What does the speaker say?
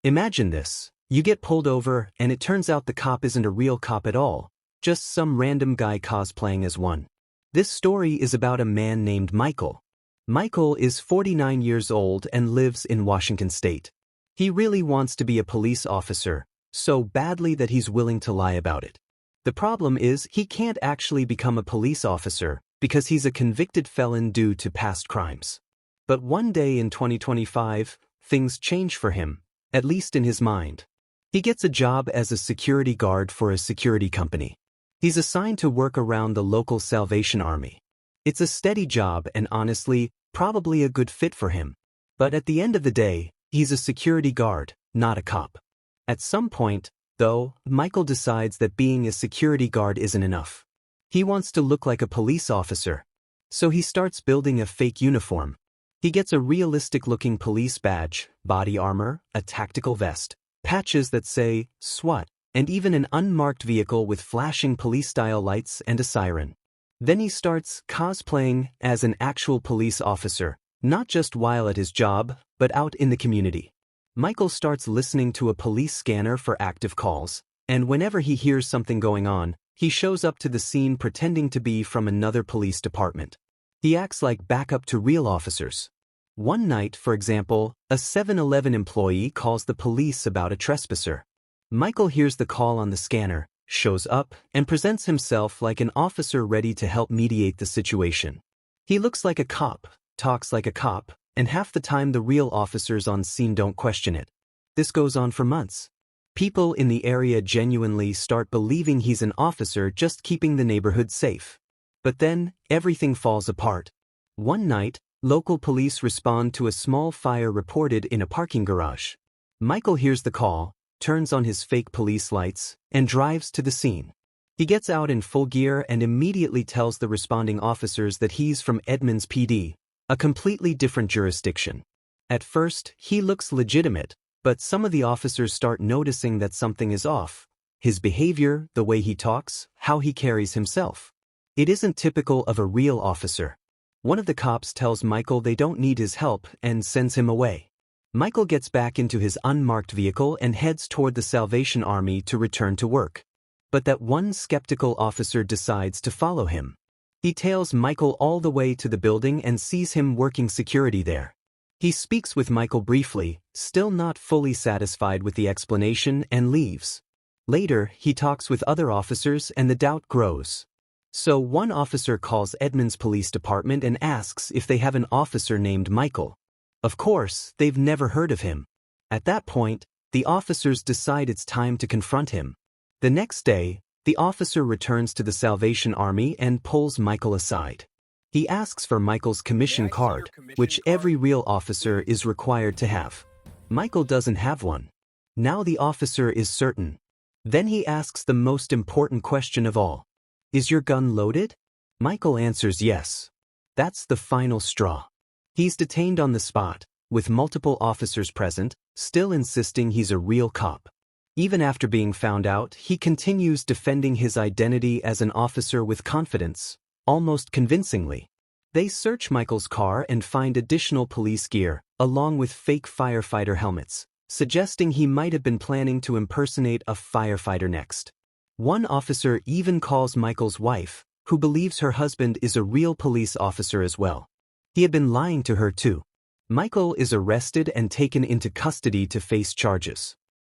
Imagine this. You get pulled over, and it turns out the cop isn't a real cop at all, just some random guy cosplaying as one. This story is about a man named Michael. Michael is 49 years old and lives in Washington State. He really wants to be a police officer, so badly that he's willing to lie about it. The problem is he can't actually become a police officer because he's a convicted felon due to past crimes. But one day in 2025, things change for him, at least in his mind. He gets a job as a security guard for a security company. He's assigned to work around the local Salvation Army. It's a steady job and honestly, probably a good fit for him. But at the end of the day, he's a security guard, not a cop. At some point, though, Michael decides that being a security guard isn't enough. He wants to look like a police officer. So he starts building a fake uniform. He gets a realistic-looking police badge, body armor, a tactical vest, patches that say SWAT, and even an unmarked vehicle with flashing police-style lights and a siren. Then he starts cosplaying as an actual police officer, not just while at his job, but out in the community. Michael starts listening to a police scanner for active calls, and whenever he hears something going on, he shows up to the scene pretending to be from another police department. He acts like backup to real officers. One night, for example, a 7-Eleven employee calls the police about a trespasser. Michael hears the call on the scanner, shows up, and presents himself like an officer ready to help mediate the situation. He looks like a cop, talks like a cop, and half the time the real officers on scene don't question it. This goes on for months. People in the area genuinely start believing he's an officer just keeping the neighborhood safe. But then, everything falls apart. One night, local police respond to a small fire reported in a parking garage. Michael hears the call, turns on his fake police lights, and drives to the scene. He gets out in full gear and immediately tells the responding officers that he's from Edmonds PD, a completely different jurisdiction. At first, he looks legitimate, but some of the officers start noticing that something is off. His behavior, the way he talks, how he carries himself. It isn't typical of a real officer. One of the cops tells Michael they don't need his help and sends him away. Michael gets back into his unmarked vehicle and heads toward the Salvation Army to return to work. But that one skeptical officer decides to follow him. He tails Michael all the way to the building and sees him working security there. He speaks with Michael briefly, still not fully satisfied with the explanation, and leaves. Later, he talks with other officers and the doubt grows. So one officer calls Edmonds Police Department and asks if they have an officer named Michael. Of course, they've never heard of him. At that point, the officers decide it's time to confront him. The next day, the officer returns to the Salvation Army and pulls Michael aside. He asks for Michael's commission card, which every real officer is required to have. Michael doesn't have one. Now the officer is certain. Then he asks the most important question of all. Is your gun loaded? Michael answers yes. That's the final straw. He's detained on the spot, with multiple officers present, still insisting he's a real cop. Even after being found out, he continues defending his identity as an officer with confidence, almost convincingly. They search Michael's car and find additional police gear, along with fake firefighter helmets, suggesting he might have been planning to impersonate a firefighter next. One officer even calls Michael's wife, who believes her husband is a real police officer as well. He had been lying to her too. Michael is arrested and taken into custody to face charges.